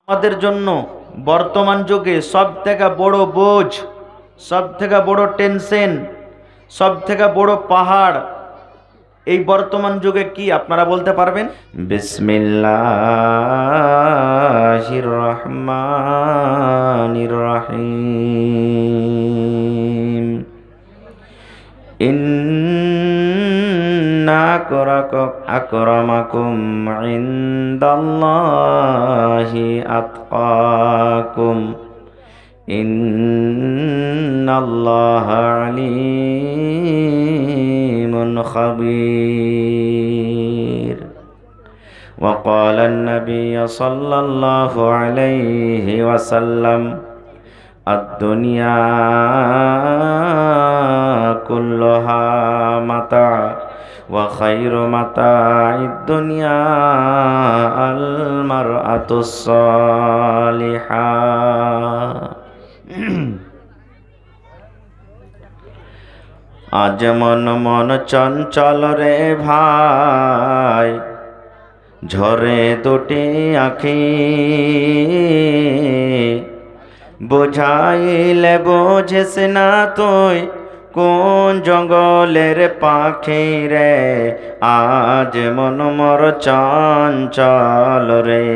আমাদের জন্য বর্তমান যুগে সবথেকে বড় বোঝ, সবথেকে বড় টেনশন, সবথেকে বড় পাহাড় এই বর্তমান যুগে কি আপনারা বলতে পারবেন? বিসমিল্লাহির রহমানির রহিম। ইন্না আকরামাকুম ইনদাল্লাহি আতকাকুম ইন্নাল্লাহা আলিমুন খাবীর। وقال النبي صلى الله عليه وسلم الدنيا كلها متاع وخير متاع الدنيا المرأة الصالحة। আজ মন মন চঞ্চল রে ভাই, ঝরে দুটি আঁখি, বোঝাইলে বোঝিস না তুই কোন জঙ্গলের পাখি রে। আজ মন মর চঞ্চল রে,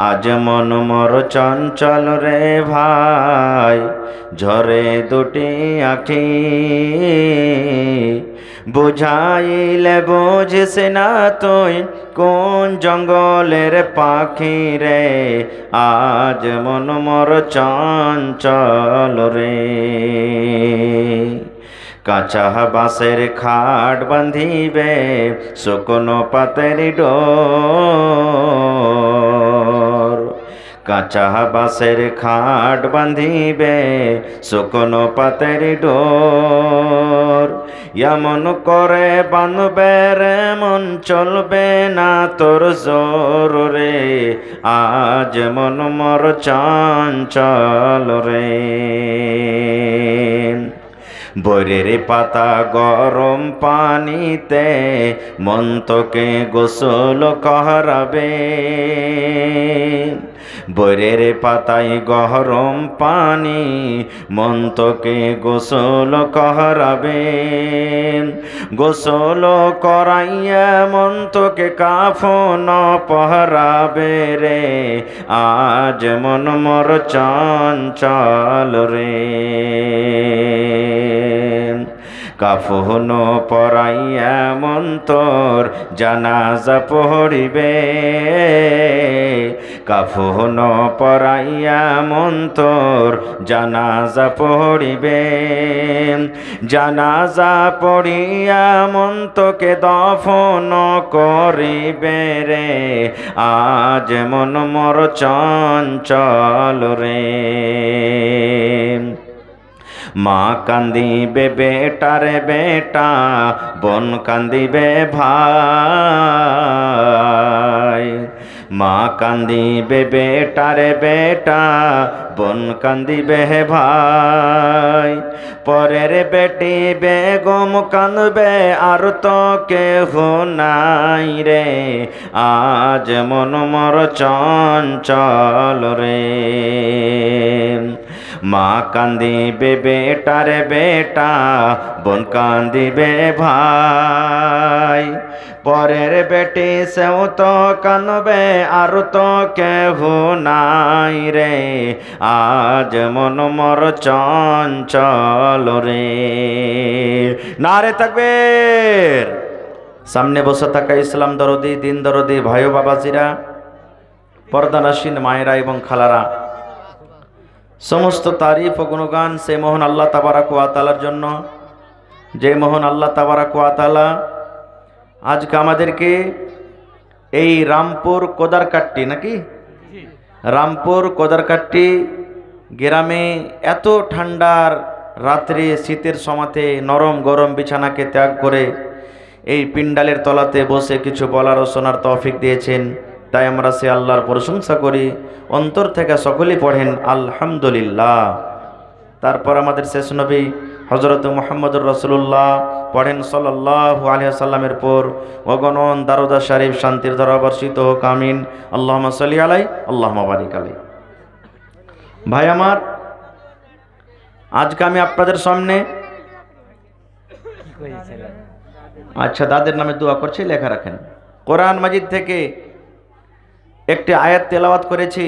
আজ মন মর চঞ্চল রে ভাই, ঝরে দুটি আঁখি, বুঝাইলে বুঝিস না তুই কোন জঙ্গলের পাখি রে। আজ মন মর চঞ্চল রে। কাঁচা বাঁশের খাট বাঁধিবে শুকনো পাতের ডোর, কাঁচা বাঁশের খাট বাঁধিবে শুকনো পাতের ডোর। এমন করে বাঁধবে রে মন চলবে না তোর জোর রে। আজ মন মর চঞ্চল রে। বরের পাতা গরম পানিতে মন তোকে গোসল করাবে, বরের পাতায় গরম পানি মন তোকে গোসল করাবে। গোসল করাইয়া মন তোকে কাফন পহরাবে রে। আজ মন মর চঞ্চল রে। কাফন পরাইয়া মন তোর জানাজা পড়িবে, কাফন পরাইয়া মন তোর জানাজা পড়িবে। জানাজা পড়িয়া মন তোকে দফন করিবে রে। আজ মন মর চঞ্চল রে। মা কান্দিবে বেটারে বেটা, বোন কান্দিবে ভাই। মা কান্দিবে বেটারে বেটা, বোন কান্দিবে ভাই। পরের বেটি বেগম কান্দবে আর তো কেহ নাই রে। আজ মন মর চঞ্চল রে। মা কান্দিবে বেটারে বেটা, বোন কান্দিবে ভাই। পরের বেটি সেও তো কান্দবে আর তো কেহ নাই রে। আজ মন মর চঞ্চল রে। নারে তাকবীর। সামনে বসে থাকা ইসলাম দরদি, দিন দরদি ভাই ও বাবাজিরা, পর্দানাসীন মায়েরা এবং খালারা, সমস্ত তারিফ ও গুণগান সেই মহান আল্লাহ তাবারাক ওয়া তাআলার জন্য, যে মহান আল্লাহ তাবারাক ওয়া তাআলা আজকে আমাদেরকে এই রামপুর কোদারকাট্টি নাকি রামপুর কোদারকাট্টি গ্রামে এত ঠান্ডার রাত্রে শীতের সমাতে নরম গরম বিছানাকে ত্যাগ করে এই পিণ্ডালের তলাতে বসে কিছু বলার ও শোনার তৌফিক দিয়েছেন। তাই আমরা সে আল্লাহর প্রশংসা করি, অন্তর থেকে সকলেই পড়েন আলহামদুলিল্লাহ। তারপর আমাদের শেষ নবী হযরত মুহাম্মদুর রাসূলুল্লাহ পড়েন সাল্লাল্লাহু আলাইহি ওয়াসাল্লামের পর অগণন দারুদ শরীফ শান্তির ধারা বর্ষিত হোক, আমিন। আল্লাহুম্মা সাল্লি আলাই, আল্লাহুম্মা বারিক আলাই। ভাই আমার, আজকে আমি আপনাদের সামনে আচ্ছা দাদের নামে দোয়া করছি, লেখা রাখেন। কোরআন মাজিদ থেকে একটি আয়াত তেলাওয়াত করেছি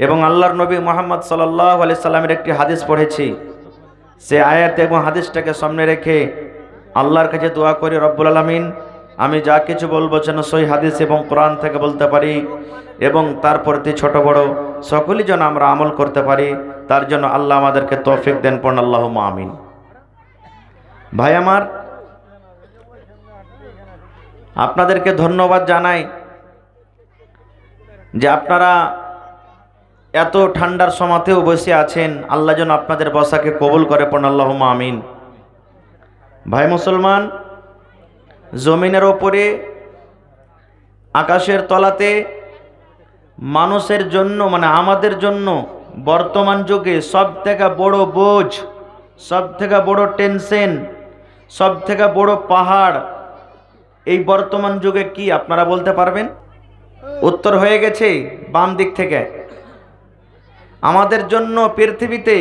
এবং আল্লাহর নবী মুহাম্মদ সাল্লাল্লাহু আলাইহি সাল্লামের একটি হাদিস পড়েছি। সে আয়াত এবং হাদিসটাকে সামনে রেখে আল্লাহর কাছে দোয়া করি, রব্বুল আলামিন আমি যা কিছু বলবো যেন সই হাদিস এবং কোরআন থেকে বলতে পারি এবং তার প্রতি ছোট বড় সকলেই যেন আমরা আমল করতে পারি, তার জন্য আল্লাহ আমাদেরকে তৌফিক দেন, পড়ুন আল্লাহুম্মা আমিন। ভাই আমার, আপনাদেরকে ধন্যবাদ জানাই যে আপনারা এত ঠান্ডার সময়তেও বসে আছেন। আল্লাহ যেন আপনাদের বসাকে কবুল করে, পড়ুন আল্লাহুম্মা আমিন। ভাই মুসলমান, জমিনের ওপরে আকাশের তলাতে মানুষের জন্য মানে আমাদের জন্য বর্তমান যুগে সব থেকে বড় বোঝ, সব থেকে বড় টেনশন, সব থেকে বড় পাহাড় এই বর্তমান যুগে কি আপনারা বলতে পারবেন? উত্তর হয়ে গেছে বাম দিক থেকে। আমাদের জন্য পৃথিবীতে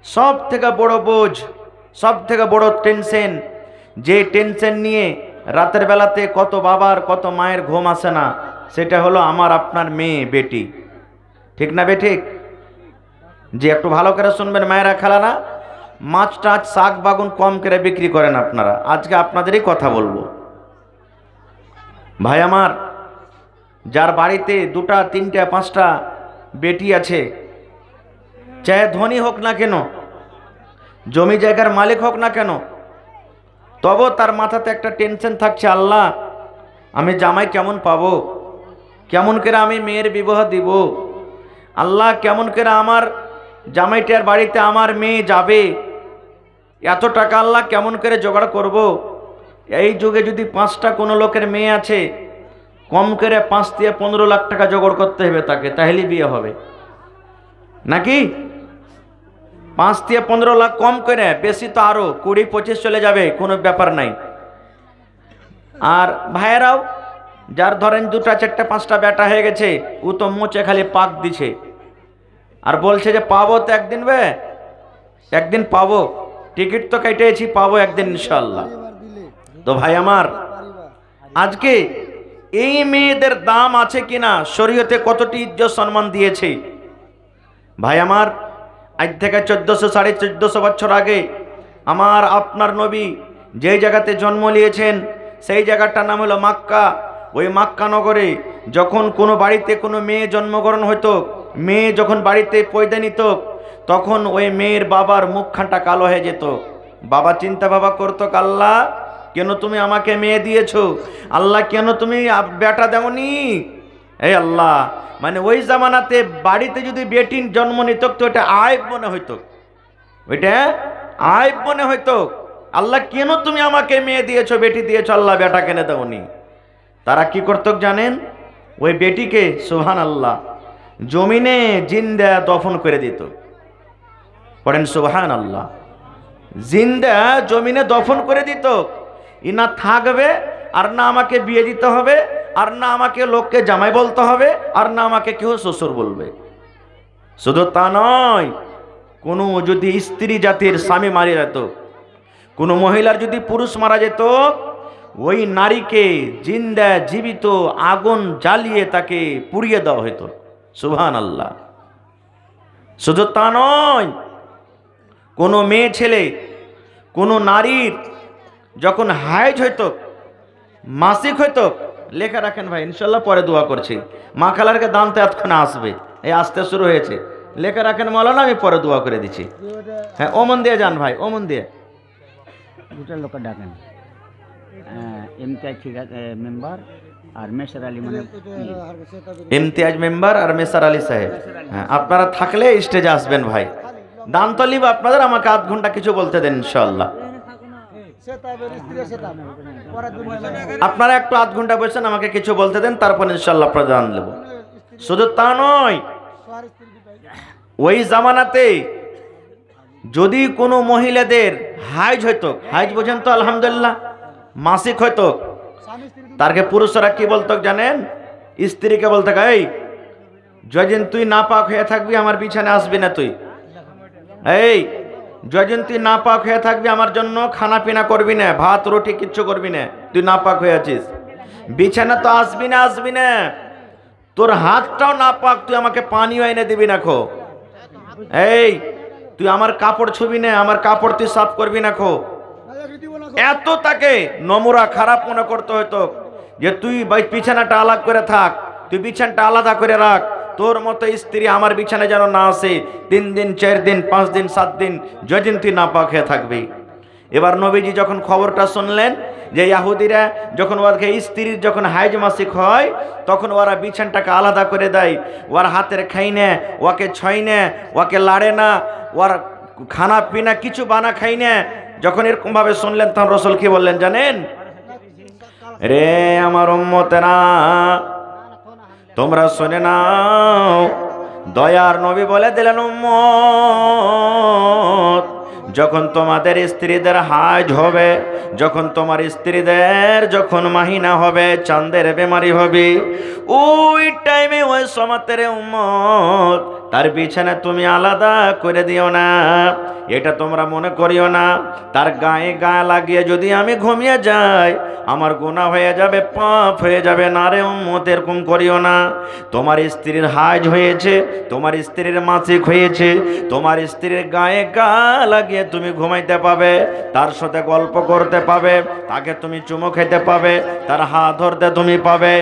সব থেকে বড় বোঝ, সব থেকে বড় টেনশন, যে টেনশন নিয়ে রাতের বেলাতে কত বাবার কত মায়ের ঘুম আসে না, সেটা হলো আমার আপনার মেয়ে বেটি। ঠিক না বেঠিক? যে একটু ভালো করে শুনবেন মায়েরা, খালারা, মাছ টাছ শাক বাগুন কম করে বিক্রি করেন আপনারা। আজকে আপনাদেরই কথা বলবো। ভাই আমার, যার বাড়িতে দুটা তিনটা পাঁচটা বেটি আছে, চাহে ধনী হোক না কেন, জমি জায়গার মালিক হোক না কেন, তবু তার মাথাতে একটা টেনশন থাকছে, আল্লাহ আমি জামাই কেমন পাবো, কেমন করে আমি মেয়ের বিবাহ দিব, আল্লাহ কেমন করে আমার জামাইটার বাড়িতে আমার মেয়ে যাবে, এত টাকা আল্লাহ কেমন করে জোগাড় করব। এই যুগে যদি পাঁচটা কোনো লোকের মেয়ে আছে, কম করে 5 থেকে 15 লাখ টাকা জোগাড় করতে হবে তাকে, তাহলেই বিয়ে হবে নাকি? 5 থেকে 15 লাখ কম করে, বেশি তো আরো 20-25 চলে যাবে, কোনো ব্যাপার নাই। আর ভাইয়েরাও যার ধরেন 2টা 4টা 5টা বেটা হয়ে গেছে, ও তো মুচে খালি পাক দিছে আর বলছে যে পাবো তো একদিন, একদিন পাবো, টিকিট তো কেটেছি, পাবো একদিন ইনশাআল্লাহ। তো ভাই আমার, আজকে এই মেয়েদের দাম আছে কিনা, শরীয়তে কতটি ইজ্জত সম্মান দিয়েছে। ভাই আমার, আজ থেকে 1400-1450 বছর আগে আমার আপনার নবী যেই জায়গাতে জন্ম নিয়েছেন, সেই জায়গাটার নাম হলো মক্কা। ওই মক্কা নগরে যখন কোনো বাড়িতে কোনো মেয়ে জন্মগ্রহণ হতো, মেয়ে যখন বাড়িতে পয়দা নিত, তখন ওই মেয়ের বাবার মুখখানটা কালো হয়ে যেত। বাবা চিন্তা ভাবা করতো, আল্লাহ কেন তুমি আমাকে মেয়ে দিয়েছো, আল্লাহ কেন তুমি বেটা দেওনি। এই আল্লাহ, মানে ওই জামানাতে বাড়িতে যদি বেটির জন্ম নিত তো ওটা আয়ব মনে হইতো, ওইটা আয়ব মনে হইতো। আল্লাহ কেন তুমি আমাকে মেয়ে দিয়েছো, বেটি দিয়েছো, আল্লাহ বেটা কেন দেওনি। তারা কি করত জানেন? ওই বেটিকে সুবহানাল্লাহ জমিনে জিন্দা দফন করে দিত। পড়েন সুবহানাল্লাহ, জিন্দা জমিনে দফন করে দিত। ইনা থাকবে আর না আমাকে বিয়ে দিতে হবে, আর না আমাকে লোককে জামাই বলতে হবে, আর না আমাকে কেউ শ্বশুর বলবে। শুধু তা নয়, কোনো যদি স্ত্রী জাতির স্বামী মারা যেত, কোনো মহিলার যদি পুরুষ মারা যেত, ওই নারীকে জিন্দা জীবিত আগুন জ্বালিয়ে তাকে পুড়িয়ে দেওয়া হতো। সুবহানাল্লাহ। শুধু তা নয়, কোনো মেয়ে ছেলে, কোনো নারীর যখন হাইজ হইতো, মাসিক হইতো, লেখা রাখেন ভাই, ইনশাল্লাহ পরে দোয়া করছি। মা খালারকে দাম তো এতক্ষণে আসবে, এই আসতে শুরু হয়েছে, লেখা রাখেন মৌলানা, আমি পরে দোয়া করে দিচ্ছি। হ্যাঁ, ওমন দিয়ে যান ভাই, ওমন দিয়ে। দুটা লোক ডাকেন, ইমতিয়াজ মেম্বার আর মেসার আলী, মানে ইমতিয়াজ মেম্বার আর মেসার আলী সাহেব। হ্যাঁ, আপনারা থাকলে স্টেজে আসবেন ভাই। দান তো লিব আপনাদের, আমাকে আধ ঘন্টা কিছু বলতে দেন ইনশাআল্লাহ। আপনারা একটু আধ ঘন্টা বসেন, আমাকে কিছু বলতে দেন, তারপর ইনশাআল্লাহ আপনারা দান নেব। শুধু তা নয়, ওই জামানাতে যদি কোনো মহিলাদের হাইজ হয়তো, হাইজ বোঝেন তো আলহামদুলিল্লাহ, মাসিক হয়তো, তারকে পুরুষরা কি বলতো জানেন? স্ত্রীকে বলতো, এই যেদিন তুই নাপাক হয়ে থাকবি আমার বিছানে আসবি না, তুই এই যেদিন তুই নাপাক হয়ে থাকবি আমার জন্য খানা পিনা করবি না, ভাত রুটি কিচ্ছু করবি না, তুই নাপাক হয়ে আছিস, বিছানা তো আসবি না, আসবি না, তোর হাতটাও নাপাক, তুই আমাকে পানিও এনে দিবি না খো, এই তুই আমার কাপড় ছুবি না, আমার কাপড় তুই সাফ করবি না খো। এত তাকে নম্রা খারাপ মনে করতে হতো যে তুই বিছানাটা আলাদা করে থাক, তুই বিছানাটা আলাদা করে রাখ, তোর মতো স্ত্রী আমার বিছানায় যেন না আসে 3 দিন 4 দিন 5 দিন 7 দিন যেদিন তুই নাপাক হয়ে থাকবি। এবার নবীজি যখন খবরটা শুনলেন যে ইহুদিরা যখন ওকে স্ত্রীর যখন হাইজ মাসিক হয় তখন ওরা বিছানাটাকে আলাদা করে দেয়, ওর হাতের খাই না, ওকে ছয় না, ওকে লাড়ে না, ওর খানা পিনা কিছু বানা খাই না। যখন এরকম ভাবে শুনলেন তখন রাসূল কি বললেন জানেন? রে আমার উম্মতেরা তোমরা শুনে নাও, দয়ার নবী বলে দিলেন, উম্মত যখন তোমাদের স্ত্রীদের হাইজ হবে, যখন তোমার স্ত্রীদের যখন মাহিনা হবে, চাঁদের বেমারি হবে, ওই টাইমে ওই সমাতের উম্মত তার বিছানা তুমি আলাদা করে দিও না, এটা তোমরা মনে করিও না তার গায়ে গায়ে লাগিয়ে যদি আমি ঘুমিয়ে যাই আমার গুনাহ হয়ে যাবে, পাপ হয়ে যাবে, না রে উম্মত এরকম করিও না। তোমার স্ত্রীর হাইজ হয়েছে, তোমার স্ত্রীর মাসিক হয়েছে, তোমার স্ত্রীর গায়ে গা লাগিয়ে তুমি ঘুমাইতে পাবে, তার সাথে গল্প করতে পাবে, তাকে তুমি চুমো খেতে পাবে, তার হাত ধরতে তুমি পাবে,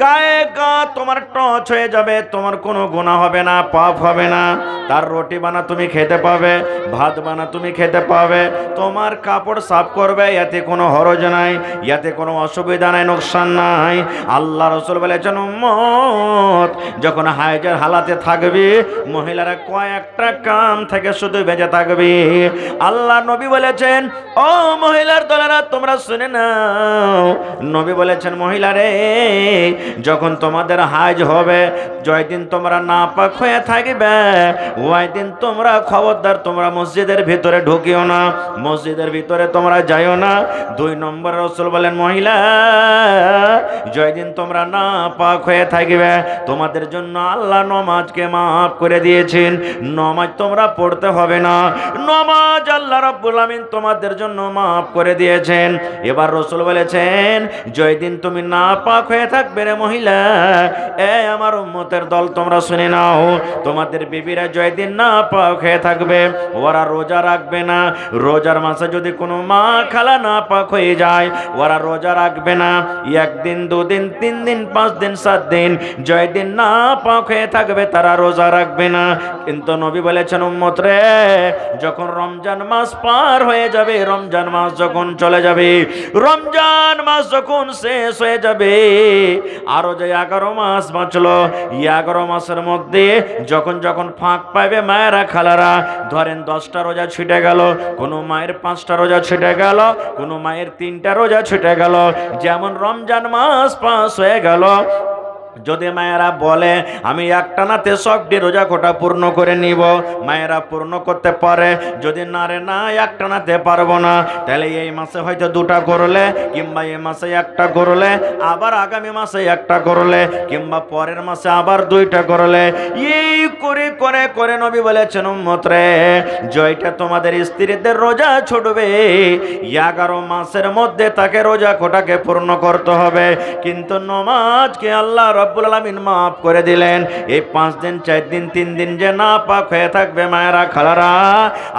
গায়ে গা তোমার টচ হয়ে যাবে, তোমার কোনো গুনাহ হবে না, পাপ হবে না, তার রুটি বানা তুমি খেতে পাবে, ভাত বানা তুমি খেতে পাবে, তোমার কাপড় সাফ করবে, এতে কোনো হরজ নাই, এতে কোনো অসুবিধা নাই, নোকসান নাই। আল্লাহ রাসূল বলেছেন উম্মত যখন হাইজের হালাতে থাকবে মহিলারা কয়েকটা কাম থেকে শুধু বেঁচে থাকবে। আল্লাহ নবী বলেছেন, ও মহিলার দলেরা তোমরা শুনে নাও, নবী বলেছেন মহিলারে যখন তোমাদের হাইজ হবে, জয়দিন তোমরা নাপাক হয়ে থাকবে ওই দিন তোমরা খবরদার তোমরা মসজিদের ভিতরে ঢুকিও না, মসজিদের ভিতরে তোমরা যাইও না। 2 নম্বর রাসূল বলেন মহিলা জয়দিন তোমরা নাপাক হয়ে থাকবে তোমাদের জন্য আল্লাহ নামাজকে maaf করে দিয়েছেন, নামাজ তোমরা পড়তে হবে না, নামাজ আল্লাহ রাব্বুল আমিন তোমাদের জন্য maaf করে দিয়েছেন। এবার রাসূল বলেছেন জয়দিন তুমি নাপাক হয়ে থাকবে রে মহিলা, এই আমার উম্মতের দল তোমরা শুনে নাও, তোমাদের বিবিরা জয়দিন নাপাক হয়ে থাকবে, ওরা রোজা রাখবে না, রোজার মাসে যদি কোনো মা খালা নাপাক হয়ে যায় ওরা রোজা রাখবে না, 1 দিন 2 দিন 3 দিন 5 দিন 7 দিন জয়দিন নাপাক হয়ে থাকবে তারা রোজা রাখবে না। কিন্তু নবী বলেছেন উম্মত রে যখন রমজান মাস পার হয়ে যাবে, রমজান মাস যখন চলে যাবে, রমজান মাস যখন শেষ হয়ে যাবে, আরো যে 11 মাস বাঁচলো, 11 মাসের মধ্যে যখন যখন ফাঁক পাইবে মায়েরা খালারা, ধরেন 10টা রোজা ছুটে গেল, কোনো মায়ের 5টা রোজা ছুটে গেল, কোনো মায়ের 3টা রোজা ছুটে গেল, যেমন রমজান মাস পাস হয়ে গেল, যদি মায়েরা বলে আমি একটানাতে সবটি রোজা কোটা পূর্ণ করে নিব, মায়েরা পূর্ণ করতে পারে, যদি না রে না একটানাতে পারবো না, তাহলে এই মাসে হয়তো 2টা করলে, কিংবা এই মাসে 1টা করলে, আবার আগামী মাসে 1টা করলে, কিংবা পরের মাসে আবার 2টা করলে, এই করে করে করে নবী বলেছেন উম্মত রে জয়টা তোমাদের স্ত্রীদের রোজা ছুটবে, 11 মাসের মধ্যে তাকে রোজা কোটাকে পূর্ণ করতে হবে। কিন্তু নামাজকে আল্লাহ রব্বুল আলামিন maaf করে দিলেন, এই 5 দিন 4 দিন 3 দিন যে নাপাক হয়ে থাকবে মায়েরা খালারা,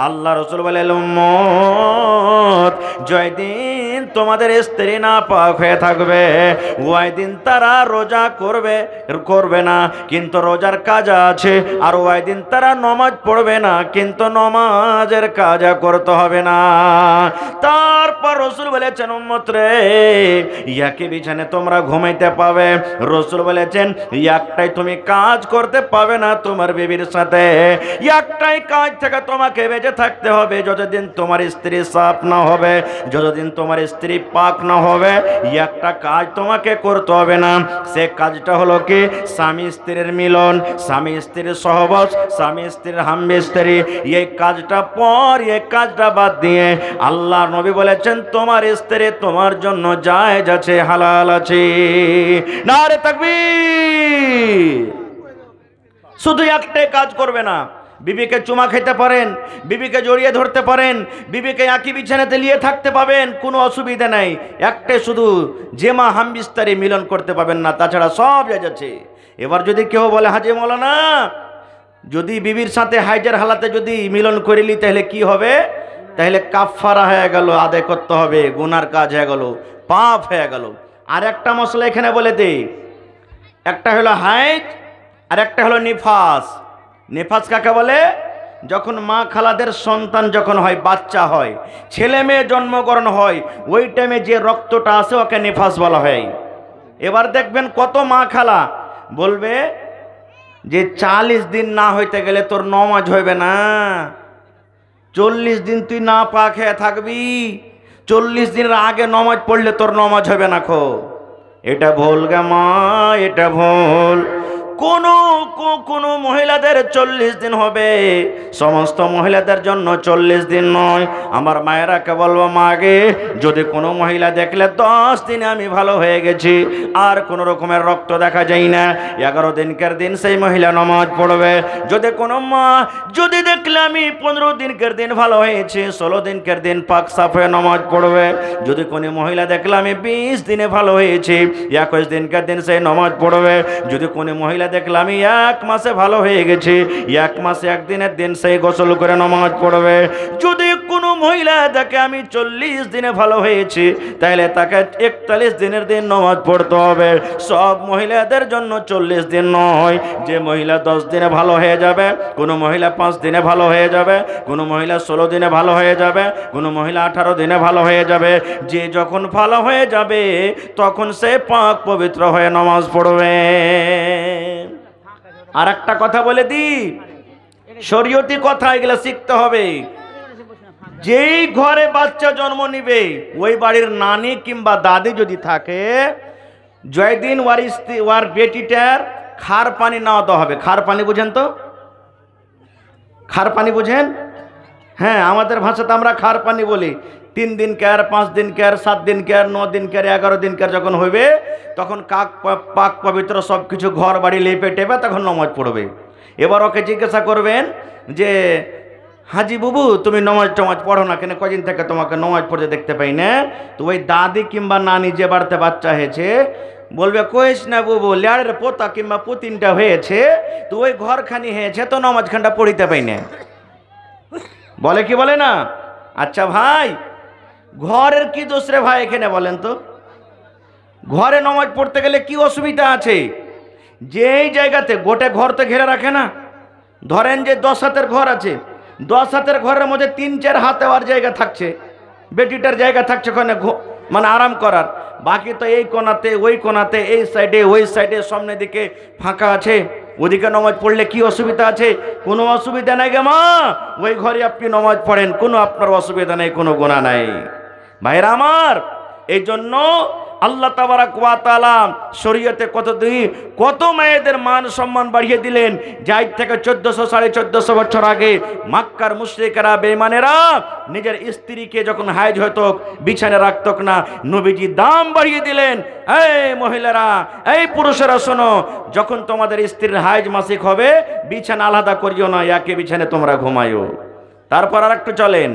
আল্লাহ রাসূল বলেন উম্মত জয়দিন তোমাদের স্ত্রী নাপাক হয়ে থাকবে ওই দিন তারা রোজা করবে না, কিন্তু রোজার কাজ আছে, আর ওই দিন তারা নামাজ পড়বে না, কিন্তু নামাজের কাজ করতে হবে না। তারপর রাসূল বলেছেন উম্মত রে ইয়াকে বিছানে তোমরা ঘুমাইতে পাবে, রাসূল বলেছেন একটাই তুমি কাজ করতে পাবে না তোমার বিবির সাথে, একটাই কাজ থেকে তোমাকে বেঁচে থাকতে হবে, যতদিন তোমার স্ত্রী সাফ না হবে, যতদিন তোমার স্ত্রী স্ত্রী পাক না হবে, একটা কাজ তোমাকে করতে হবে না। সে কাজটা হলো কি? স্বামী স্ত্রীর মিলন, স্বামী স্ত্রীর সহবাস, স্বামী স্ত্রীর হামবিস্তারি। এই কাজটা পর, এই কাজটা বাদ দিয়ে আল্লাহ নবী বলেছেন তোমার স্ত্রী তোমার জন্য জায়েজ আছে, হালাল আছে। নারে তাকবীর। শুধু একটাই কাজ করবে না, বিবিকে চুমা খেতে পারেন, বিবিকে জড়িয়ে ধরতে পারেন, বিবিকে একই বিছানাতে নিয়ে থাকতে পাবেন, কোনো অসুবিধা নাই। একটাই শুধু জেমা হামবিস্তারি মিলন করতে পাবেন না, তাছাড়া সব জায়েজ আছে। এবার যদি কেউ বলে হাজী মৌলানা যদি বিবির সাথে হাইজের হালাতে যদি মিলন করিলি তাহলে কি হবে? তাহলে কাফারা হয়ে গেল, আদায় করতে হবে, গুনার কাজ হয়ে গেল, পাপ হয়ে গেল। আর একটা মশলা এখানে বলে দেই, একটা হলো হাইজ আর একটা হলো নিফাস। নিফাস কাকে বলে? যখন মা খালাদের সন্তান যখন হয়, বাচ্চা হয়, ছেলে মেয়ে জন্মগ্রহণ হয়, ওই টাইমে যে রক্তটা আসে ওকে নিফাস বলা হয়। এবার দেখবেন কত মা খালা বলবে যে 40 দিন না হইতে গেলে তোর নমাজ হইবে না, 40 দিন তুই না পা খেয়ে থাকবি, 40 দিনের আগে নমাজ পড়লে তোর নমাজ হবে না। এটা ভুল গে মা, এটা ভুল। কোন মহিলাদের 40 দিন হবে, সমস্ত মহিলাদের জন্য 40 দিন নয়। আমার মায়েরাকে বলবো, মাগে যদি কোনো মহিলা দেখলে 10 দিনে আমি ভালো হয়ে গেছি, আর কোনো রকমের রক্ত দেখা যায় না, 11 দিনকার দিন সেই মহিলা নামাজ পড়বে। যদি কোনো মা যদি দেখলে আমি 15 দিনকার দিন ভালো হয়েছে, 16 দিনকার দিন পাক সাফ হয়ে নামাজ পড়বে। যদি কোনো মহিলা দেখলে আমি 20 দিনে ভালো হয়েছি, 21 দিনকার দিন সেই নামাজ পড়বে। যদি কোনো মহিলা দেখলে আমি 1 মাসে ভালো হয়ে গেছি, 1 মাসে 1 দিনের দিন সেই গোসল করে নামাজ পড়বে। যদি কোনো মহিলা দেখে আমি 40 দিনে ভালো হয়েছি, তাহলে তাকে 41 দিনের দিন নামাজ পড়তে হবে। সব মহিলাদের জন্য 40 দিন নয়। যে মহিলা 10 দিনে ভালো হয়ে যাবে, কোনো মহিলা 5 দিনে ভালো হয়ে যাবে, কোনো মহিলা 16 দিনে ভালো হয়ে যাবে, কোনো মহিলা 18 দিনে ভালো হয়ে যাবে। যে যখন ভালো হয়ে যাবে তখন সে পাক পবিত্র হয়ে নামাজ পড়বে। আর একটা কথা বলে দিই, শরীয়তি কথা, এগুলো শিখতে হবে। যেই ঘরে বাচ্চা জন্ম নিবে ওই বাড়ির নানি কিংবা দাদি যদি থাকে, জয়দিন ওয়ার বেটিটার খার পানি নেওয়া দেওয়া হবে। খার পানি বুঝেন তো? খার পানি বুঝেন? হ্যাঁ, আমাদের ভাষাতে আমরা খার পানি বলি। 3 দিন কেয়ার, 5 দিন কেয়ার, 7 দিন কেয়ার, 9 দিন কেয়ার, 11 দিন কেয়ার যখন হইবে তখন পাক পবিত্র সব কিছু ঘর বাড়ি লেপে টেপে তখন নামাজ পড়বে। এবার ওকে জিজ্ঞাসা করবেন যে হাজি বুবু তুমি নামাজ টামাজ পড়ো না কেন, কদিন থেকে তোমাকে নামাজ পড়তে দেখতে পাই না? তো ওই দাদি কিংবা নানি যে বাড়িতে বাচ্চা হয়েছে বলবে, কইস না বুবু, ল্যাড়ের পোতা কিংবা পুতিনটা হয়েছে, তো ওই ঘরখানি হয়েছে তো নামাজ খানটা পড়িতে পাই না। বলে কি বলে না? আচ্ছা ভাই, ঘরের কি দোষ রে ভাই এখানে বলেন তো? ঘরে নামাজ পড়তে গেলে কি অসুবিধা আছে? যেই জায়গাতে গোটে ঘর তো ঘেরে রাখে না, ধরেন যে 10 হাতের ঘর আছে, 10 হাতের ঘরের মধ্যে 3-4 হাত দেওয়ার জায়গা থাকছে, বেটিটার জায়গা থাকছে ওখানে মানে আরাম করার, বাকি তো এই কোনাতে ওই কোনাতে, এই সাইডে ওই সাইডে, সামনের দিকে ফাঁকা আছে, ওদিকে নামাজ পড়লে কি অসুবিধা আছে? কোনো অসুবিধা নাই গে মা, ওই ঘরে আপনি নামাজ পড়েন, কোনো আপনার অসুবিধা নেই, কোনো গুনাহ নাই। ভাইরা আমার, এই জন্য আল্লাহ তাবারাক ওয়া তাআলা শরীয়তে কত মায়েদের মান সম্মান বাড়িয়ে দিলেন। যাই থেকে 1400-1450 বছর আগে মক্কার মুশরিকেরা বেঈমানেরা নিজের স্ত্রীকে যখন হাইজ হতো বিছানায় রাখত না, নবীজি দাম বাড়িয়ে দিলেন। এই মহিলারা, এই পুরুষেরা শোনো, যখন তোমাদের স্ত্রীর হাইজ মাসিক হবে বিছানা আলাদা করিও না, একই বিছানায় তোমরা ঘুমাইও। তারপর আর একটু চলেন।